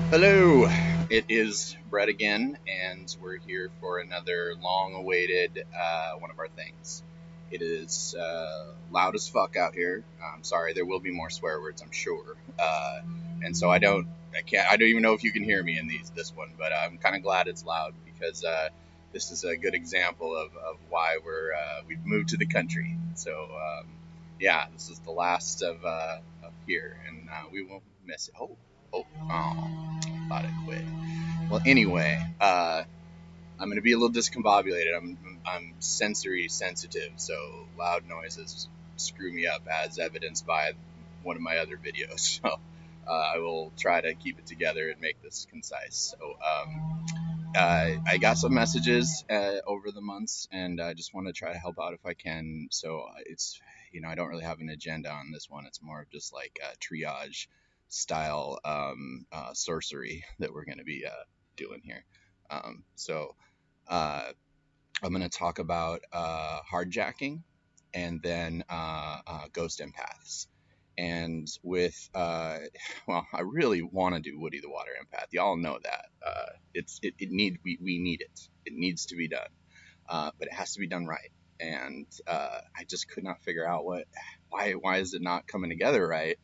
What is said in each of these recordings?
Hello, it is Brett again, and we're here for another long-awaited one of our things. It is loud as fuck out here. I'm sorry, there will be more swear words, I'm sure. And so I don't even know if you can hear me in this one, but I'm kind of glad it's loud because this is a good example of why we've moved to the country. So yeah, this is the last of here, and we won't miss it. Oh, thought it quit. Well, anyway, I'm gonna be a little discombobulated. I'm sensory sensitive, so loud noises screw me up, as evidenced by one of my other videos. So I will try to keep it together and make this concise. So I got some messages over the months, and I just want to try to help out if I can. So it's I don't really have an agenda on this one. It's more of just like a triage style sorcery that we're going to be doing here. So I'm going to talk about hardjacking and then ghost empaths. And well, I really want to do Woody the Water Empath. Y'all know that. We need it. It needs to be done, but it has to be done right. And I just could not figure out why is it not coming together right?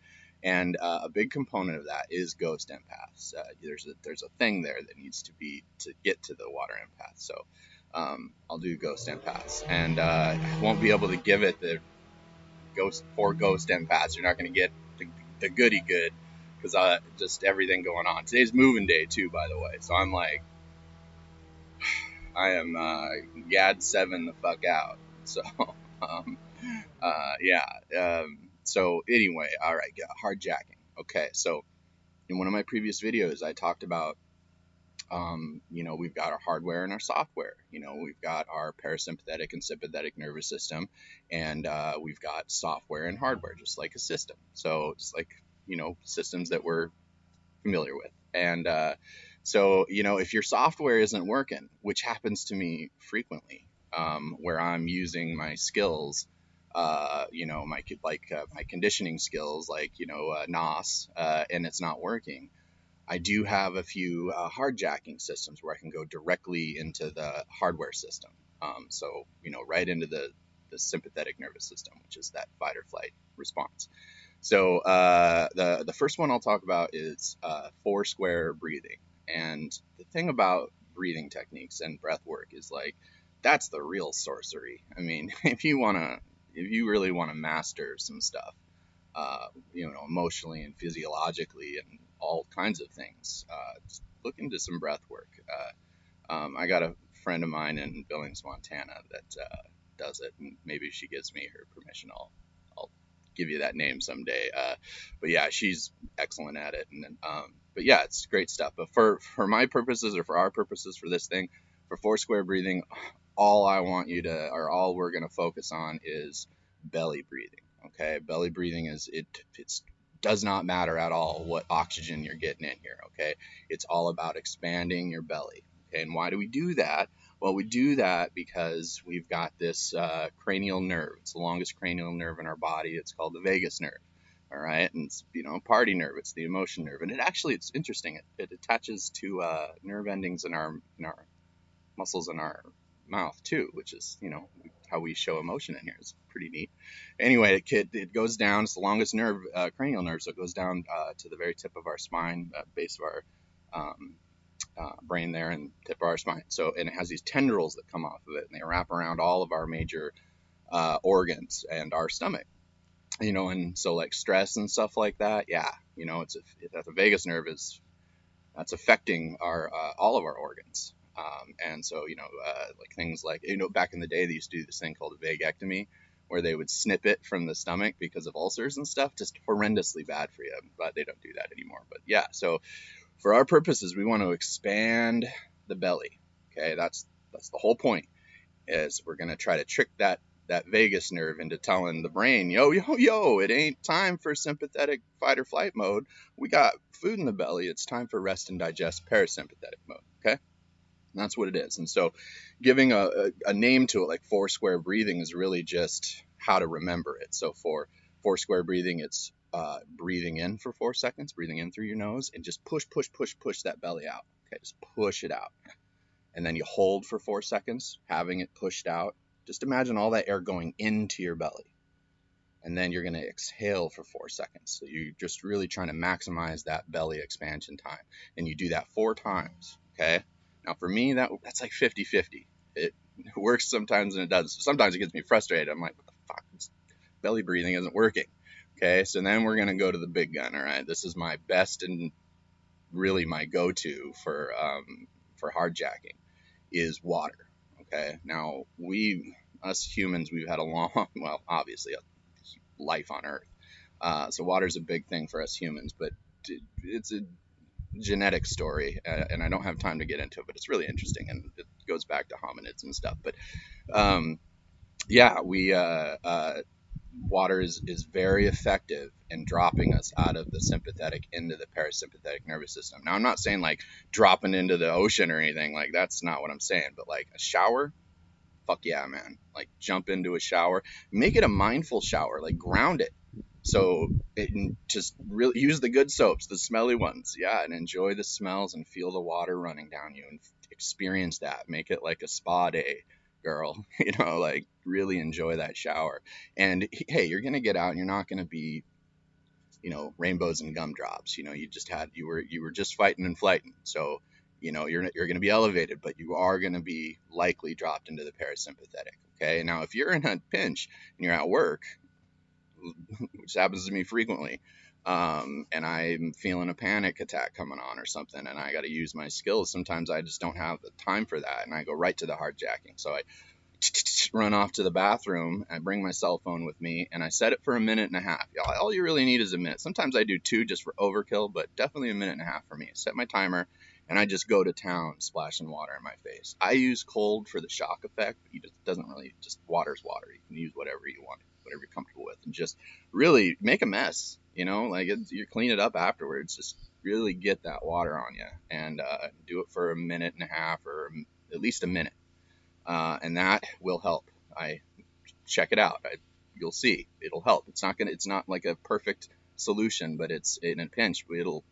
And a big component of that is ghost empaths. There's a thing there that needs to be to get to the water empath. So I'll do ghost empaths, and I won't be able to give it the ghost empaths. You're not going to get the goody good because just everything going on. Today's moving day too, by the way. So I'm like, I am Gad 7 the fuck out. So um, yeah. So anyway, all right, hardjacking. Okay, so in one of my previous videos, I talked about we've got our hardware and our software. We've got our parasympathetic and sympathetic nervous system, and we've got software and hardware, just like a system. So just like systems that we're familiar with. And so if your software isn't working, which happens to me frequently, where I'm using my skills. My conditioning skills, like NOS, and it's not working. I do have a few hardjacking systems where I can go directly into the hardware system. Right into the sympathetic nervous system, which is that fight or flight response. So the first one I'll talk about is four square breathing. And the thing about breathing techniques and breath work is like that's the real sorcery. I mean, if you really want to master some stuff, emotionally and physiologically and all kinds of things. Just look into some breath work. I got a friend of mine in Billings, Montana that does it, and maybe she gives me her permission. I'll give you that name someday. But yeah, she's excellent at it. But yeah, it's great stuff. But for my purposes, or for our purposes for this thing, for four square breathing, all we're going to focus on is belly breathing. Okay, belly breathing it does not matter at all what oxygen you're getting in here. Okay, it's all about expanding your belly. Okay, and why do we do that? Well, we do that because we've got this cranial nerve. It's the longest cranial nerve in our body. It's called the vagus nerve. All right, and it's party nerve. It's the emotion nerve, and it's interesting. It attaches to nerve endings in our muscles in our mouth too, which is how we show emotion in here. It's pretty neat. Anyway, it goes down. It's the longest nerve, cranial nerve, so it goes down to the very tip of our spine, base of our um, brain there, and tip of our spine. So, and it has these tendrils that come off of it, and they wrap around all of our major organs and our stomach. And so like stress and stuff like that, yeah, the vagus nerve is that's affecting our all of our organs. And so, like things like, back in the day, they used to do this thing called a vagectomy, where they would snip it from the stomach because of ulcers and stuff, just horrendously bad for you. But they don't do that anymore. But yeah, so for our purposes, we want to expand the belly. Okay, that's the whole point. Is we're gonna try to trick that vagus nerve into telling the brain, yo, it ain't time for sympathetic fight or flight mode. We got food in the belly. It's time for rest and digest parasympathetic mode. Okay. And that's what it is. And so giving a name to it, like four square breathing, is really just how to remember it. So for four square breathing, it's breathing in for 4 seconds, breathing in through your nose, and just push that belly out. Okay, just push it out. And then you hold for 4 seconds, having it pushed out. Just imagine all that air going into your belly. And then you're going to exhale for 4 seconds. So you're just really trying to maximize that belly expansion time. And you do that 4 times. Okay. Now for me, that's like 50-50. It works sometimes and it doesn't. Sometimes it gets me frustrated. I'm like, what the fuck? This belly breathing isn't working. Okay. So then we're going to go to the big gun. All right. This is my best and really my go-to for hard jacking is water. Okay. Now us humans, we've had a long, well, obviously a life on Earth. So water's a big thing for us humans, but it's a genetic story, and I don't have time to get into it, but it's really interesting, and it goes back to hominids and stuff. But yeah, water is very effective in dropping us out of the sympathetic into the parasympathetic nervous system. Now, I'm not saying like dropping into the ocean or anything, like that's not what I'm saying, but like a shower, fuck yeah, man. Like jump into a shower, make it a mindful shower, like ground it. So just really use the good soaps, the smelly ones, yeah, and enjoy the smells and feel the water running down you and experience that. Make it like a spa day, girl. Like really enjoy that shower. And hey, you're gonna get out and you're not gonna be, rainbows and gumdrops. You were just fighting and flighting. So you're going to be elevated, but you are going to be likely dropped into the parasympathetic. Okay. Now, if you're in a pinch and you're at work, which happens to me frequently, and I'm feeling a panic attack coming on or something, and I got to use my skills, sometimes I just don't have the time for that, and I go right to the hard jacking. So I run off to the bathroom. I bring my cell phone with me, and I set it for a minute and a half. All you really need is a minute. Sometimes I do 2 just for overkill, but definitely a minute and a half for me. Set my timer, and I just go to town splashing water in my face. I use cold for the shock effect, but it doesn't really, just water's water. You can use whatever you want, whatever you're comfortable with, and just really make a mess. You clean it up afterwards. Just really get that water on you, and do it for a minute and a half or at least a minute. And that will help. I check it out. You'll see it'll help. It's not like a perfect solution, but it's in a pinch. It'll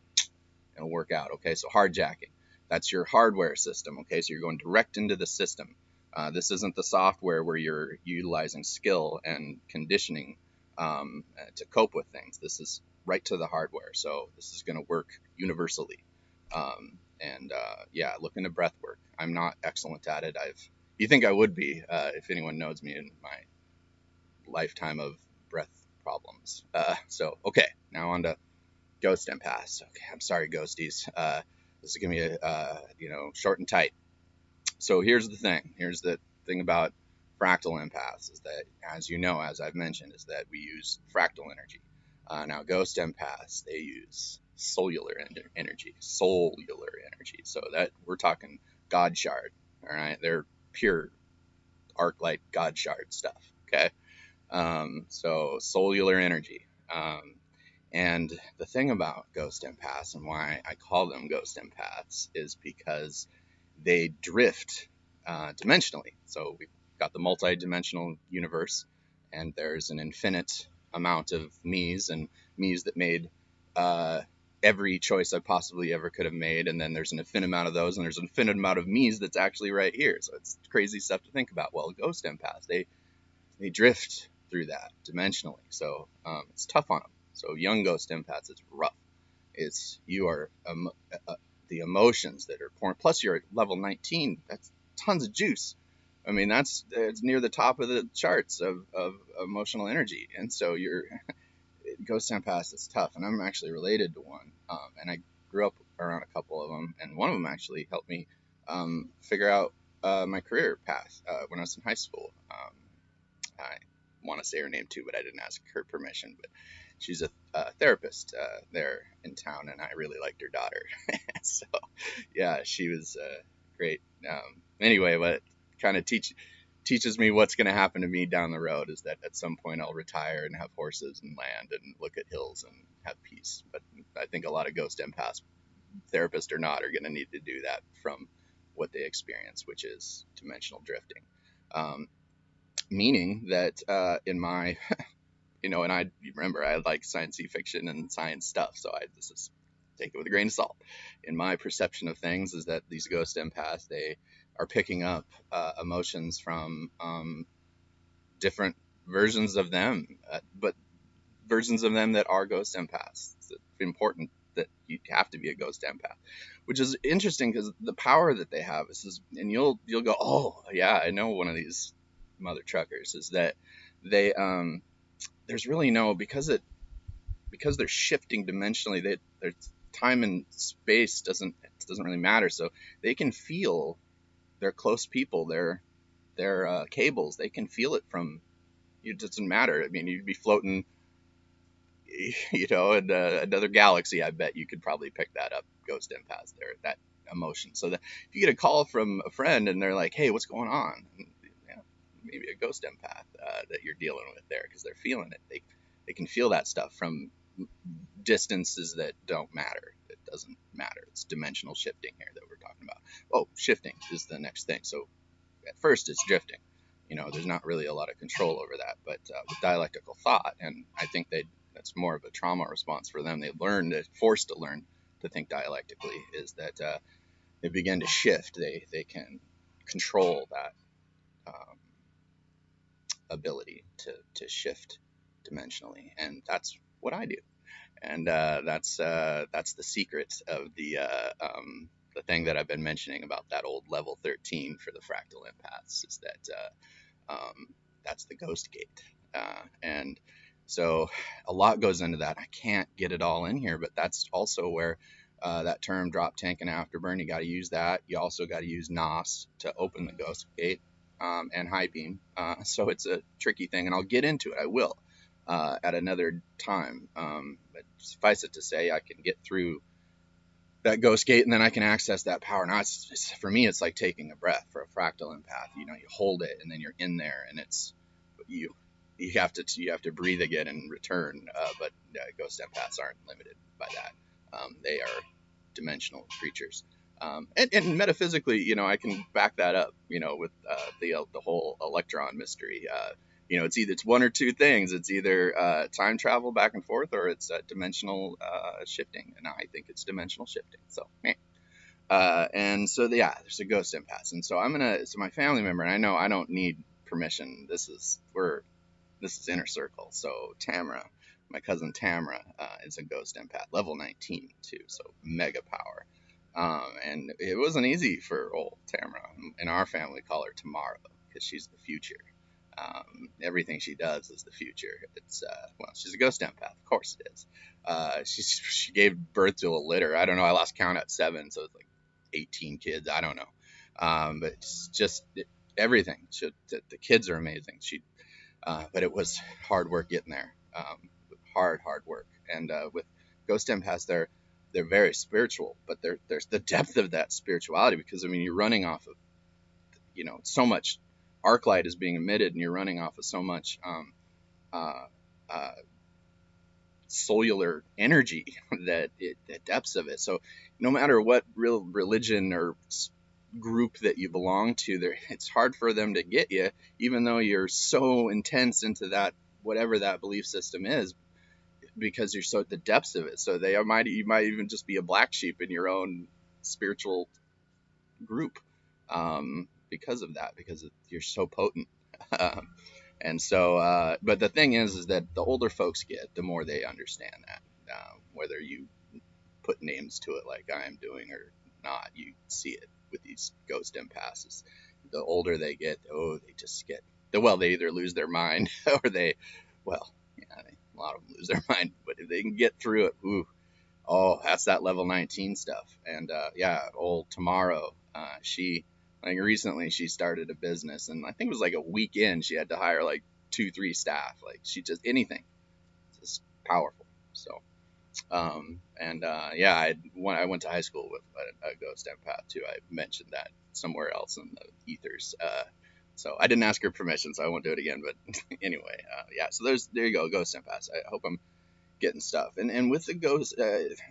work out. Okay. So hard jacking, that's your hardware system. Okay. So you're going direct into the system. This isn't the software where you're utilizing skill and conditioning to cope with things. This is right to the hardware. So this is going to work universally. Yeah, look into breath work. I'm not excellent at it. You think I would be if anyone knows me in my lifetime of breath problems. Okay, now on to ghost empaths. Okay, I'm sorry, ghosties. This is gonna be short and tight. So here's the thing. Here's the thing about fractal empaths is that, as I've mentioned, is that we use fractal energy. Now, ghost empaths, they use cellular energy. So that we're talking God shard. All right, they're pure arc light God shard stuff. Okay, so cellular energy. And the thing about ghost empaths and why I call them ghost empaths is because they drift dimensionally. So we've got the multi-dimensional universe, and there's an infinite amount of me's that made every choice I possibly ever could have made, and then there's an infinite amount of those, and there's an infinite amount of me's that's actually right here. So it's crazy stuff to think about. Well, ghost empaths, they drift through that dimensionally, so it's tough on them. So young ghost empaths, it's rough. You are the emotions that are pouring. Plus, you're at level 19. That's tons of juice. I mean, it's near the top of the charts of emotional energy, and so ghost empaths is tough. And I'm actually related to one, and I grew up around a couple of them, and one of them actually helped me figure out my career path when I was in high school. I want to say her name too, but I didn't ask her permission. But she's a therapist there in town, and I really liked her daughter. So, yeah, she was great. Anyway, what kind of teaches me what's going to happen to me down the road is that at some point I'll retire and have horses and land and look at hills and have peace. But I think a lot of ghost empaths, therapist or not, are going to need to do that from what they experience, which is dimensional drifting. Meaning that in my And I remember I like science fiction and science stuff, so I this is take it with a grain of salt. In my perception of things, is that these ghost empaths, they are picking up emotions from different versions of them, but versions of them that are ghost empaths. It's important that you have to be a ghost empath, which is interesting because the power that they have and you'll go, oh yeah, I know one of these mother truckers, is that they there's really no, because they're shifting dimensionally, their time and space doesn't really matter, so they can feel their close people, their cables, they can feel it from you. It doesn't matter. I mean, you'd be floating in another galaxy. I bet you could probably pick that up, ghost empaths there, that emotion. So that if you get a call from a friend and they're like, hey, what's going on? And, maybe a ghost empath that you're dealing with there, because they're feeling it. They can feel that stuff from distances that don't matter. It doesn't matter. It's dimensional shifting here that we're talking about. Oh, shifting is the next thing. So at first it's drifting. There's not really a lot of control over that. But with dialectical thought, and I think that's more of a trauma response for them. They're forced to learn to think dialectically, is that they begin to shift. They can control that ability to shift dimensionally, and that's what I do. And that's the secret of the thing that I've been mentioning about that old level 13 for the fractal empaths, is that that's the ghost gate. And so a lot goes into that. I can't get it all in here, but that's also where that term drop, tank, and afterburn, you got to use that. You also got to use NOS to open the ghost gate, and high beam. So it's a tricky thing, and I'll get into it. I will at another time. But suffice it to say, I can get through that ghost gate, and then I can access that power. Now, for me, it's like taking a breath. For a fractal empath, you hold it, and then you're in there, and it's you. You have to breathe again and return. But ghost empaths aren't limited by that. They are dimensional creatures. And metaphysically, I can back that up, with the whole electron mystery. It's one or two things. It's either time travel back and forth, or it's dimensional shifting, and I think it's dimensional shifting. So, and so there's a ghost empath, and so so my family member, and I know I don't need permission. This is inner circle. So Tamara, my cousin Tamara, is a ghost empath, level 19 too, so mega power. And it wasn't easy for old Tamara. In our family, we call her Tomorrow, because she's the future. Everything she does is the future. It's she's a ghost empath, of course it is. She gave birth to a litter. I don't know. I lost count at 7, so it's like 18 kids. I don't know. But it's just everything. The kids are amazing. But it was hard work getting there. Hard work. And with ghost empaths, they're very spiritual, but there's the depth of that spirituality, because you're running off of so much arc light is being emitted, and you're running off of so much cellular energy that the depths of it. So no matter what real religion or group that you belong to, it's hard for them to get you, even though you're so intense into that, whatever that belief system is, because you're so at the depths of it. So you might even just be a black sheep in your own spiritual group, because of that, because you're so potent. And so, but the thing is that the older folks get, the more they understand that, whether you put names to it like I am doing or not, you see it with these ghost empaths. The older they get, they just get, they either lose their mind or a lot of them lose their mind, but if they can get through it, that's that level 19 stuff. And old Tomorrow, recently she started a business, and I think it was like a weekend she had to hire like 2-3 staff. Like she just anything, just powerful. So, I went to high school with a ghost empath too. I mentioned that somewhere else in the ethers. So I didn't ask her permission, so I won't do it again. But anyway, so there you go, ghost empaths. I hope I'm getting stuff. And with the ghost,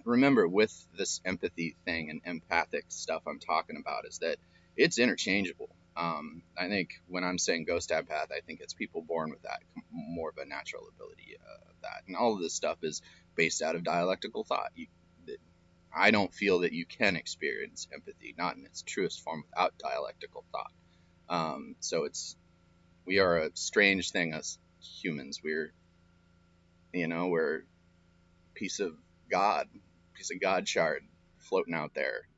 remember, with this empathy thing and empathic stuff I'm talking about, is that it's interchangeable. I think when I'm saying ghost empath, I think it's people born with that more of a natural ability of that, and all of this stuff is based out of dialectical thought. I don't feel that you can experience empathy, not in its truest form, without dialectical thought. So we are a strange thing as humans. We're a piece of God shard floating out there,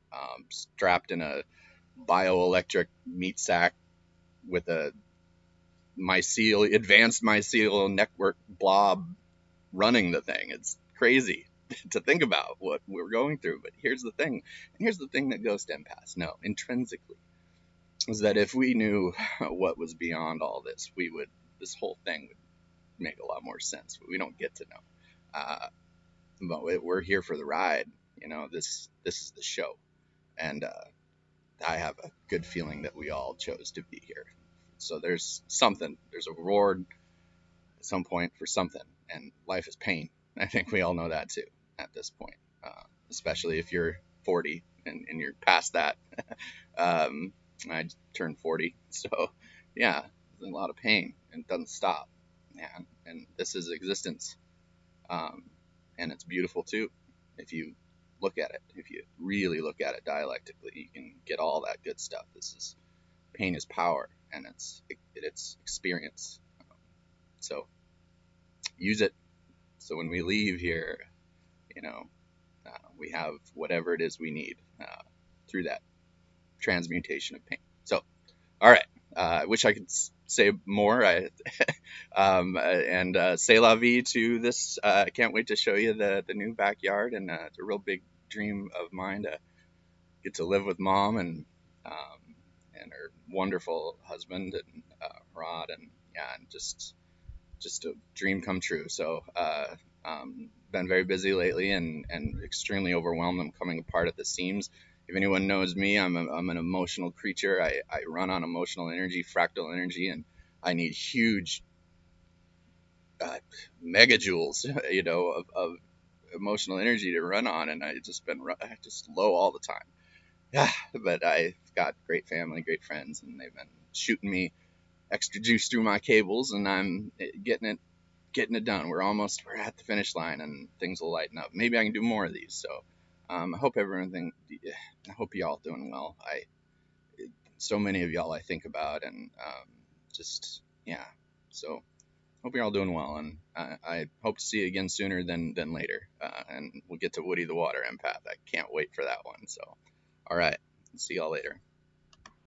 strapped in a bioelectric meat sack with a advanced mycelial network blob running the thing. It's crazy to think about what we're going through. But here's the thing that ghost empaths know intrinsically is that if we knew what was beyond all this, this whole thing would make a lot more sense. But we don't get to know. But we're here for the ride. This is the show, and I have a good feeling that we all chose to be here. So there's a reward at some point for something, and life is pain. I think we all know that too at this point, especially if you're 40 and you're past that. um, I turned 40, so yeah, there's a lot of pain and it doesn't stop. Yeah, and this is existence, um, and it's beautiful too. If you look at it, if you really look at it dialectically, you can get all that good stuff. Pain is power, and it's experience. So use it. So when we leave here, you know, we have whatever it is we need through that transmutation of pain. So, all right. I wish I could say more. And say la vie to this. I can't wait to show you the new backyard, and it's a real big dream of mine to get to live with mom and her wonderful husband and Rod, and yeah, and just a dream come true. So, been very busy lately and extremely overwhelmed. I'm coming apart at the seams. If anyone knows me, I'm an emotional creature. I run on emotional energy, fractal energy, and I need huge uh, megajoules, of emotional energy to run on, and I just low all the time. Yeah, but I've got great family, great friends, and they've been shooting me extra juice through my cables, and I'm getting it done. We're at the finish line, and things will lighten up. Maybe I can do more of these. So I hope y'all doing well. So many of y'all I think about, and just yeah. So hope you're all doing well, and I hope to see you again sooner than later. And we'll get to Woody the Water Empath. I can't wait for that one. So, all right, see y'all later.